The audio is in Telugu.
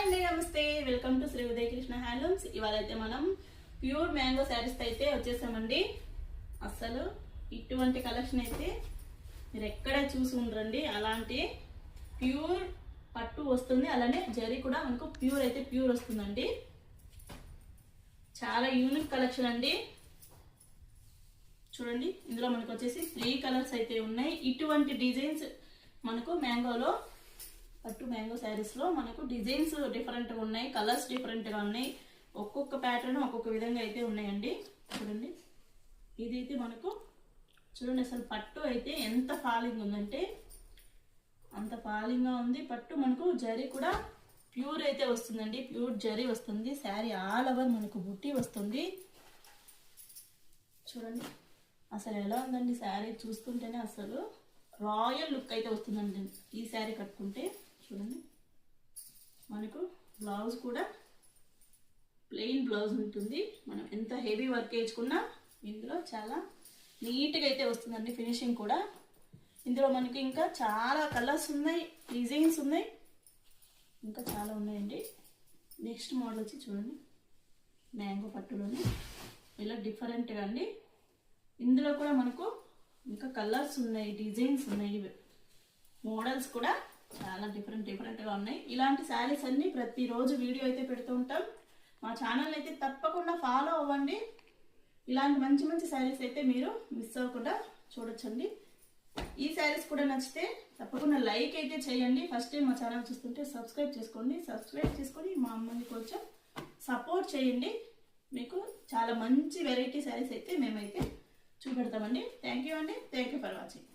అండి, నమస్తే. Welcome to Shri Udaya Krishna handlooms. ఇవాళ అయితే మనం ప్యూర్ మ్యాంగో శారీస్ అయితే వచ్చేసామండి. అసలు ఇటువంటి కలెక్షన్ అయితే మీరు ఎక్కడ చూసి ఉండరండి. అలాంటి ప్యూర్ పట్టు వస్తుంది, అలానే జరీ కూడా మనకు ప్యూర్ అయితే ప్యూర్ వస్తుందండి. చాలా యూనిక్ కలెక్షన్ అండి. చూడండి, ఇందులో మనకు వచ్చేసి 3 కలర్స్ అయితే ఉన్నాయి. ఇటువంటి డిజైన్స్ మనకు మ్యాంగోలో పట్టు మ్యాంగో శారీస్లో మనకు డిజైన్స్ డిఫరెంట్గా ఉన్నాయి, కలర్స్ డిఫరెంట్గా ఉన్నాయి. ఒక్కొక్క ప్యాటర్న్ ఒక్కొక్క విధంగా అయితే ఉన్నాయండి. చూడండి, ఇదైతే మనకు చూడండి అసలు పట్టు అయితే ఎంత ఫాలింగ్ ఉందంటే అంత ఫాలింగ్గా ఉంది. పట్టు మనకు జరీ కూడా ప్యూర్ అయితే వస్తుందండి, ప్యూర్ జరీ వస్తుంది. శారీ ఆల్ ఓవర్ మనకు బుట్టి వస్తుంది. చూడండి అసలు ఎలా ఉందండి శారీ, చూస్తుంటేనే అసలు రాయల్ లుక్ అయితే వస్తుందండి ఈ శారీ కట్టుకుంటే. చూడండి, మనకు బ్లౌజ్ కూడా ప్లెయిన్ బ్లౌజ్ ఉంటుంది. మనం ఎంత హెవీ వర్క్ వేయించుకున్నా ఇందులో చాలా నీట్గా అయితే వస్తుందండి ఫినిషింగ్ కూడా. ఇందులో మనకి ఇంకా చాలా కలర్స్ ఉన్నాయి, డిజైన్స్ ఉన్నాయి, ఇంకా చాలా ఉన్నాయండి. నెక్స్ట్ మోడల్ వచ్చి చూడండి, మ్యాంగో పట్టులోనే ఇలా డిఫరెంట్గా అండి. ఇందులో కూడా మనకు ఇంకా కలర్స్ ఉన్నాయి, డిజైన్స్ ఉన్నాయి, మోడల్స్ కూడా చాలా డిఫరెంట్గా ఉన్నాయి. ఇలాంటి శారీస్ అన్ని ప్రతిరోజు వీడియో అయితే పెడుతూ ఉంటాం. మా ఛానల్ అయితే తప్పకుండా ఫాలో అవ్వండి. ఇలాంటి మంచి మంచి శారీస్ అయితే మీరు మిస్ అవ్వకుండా చూడొచ్చండి. ఈ శారీస్ కూడా నచ్చితే తప్పకుండా లైక్ అయితే చేయండి. ఫస్ట్ టైం మా ఛానల్ చూస్తుంటే సబ్స్క్రైబ్ చేసుకోండి. సబ్స్క్రైబ్ చేసుకొని మా అమ్మని కొంచెం సపోర్ట్ చేయండి. మీకు చాలా మంచి వెరైటీ శారీస్ అయితే మేమైతే చూపెడతామండి. థ్యాంక్ యూ అండి. Thank you for watching.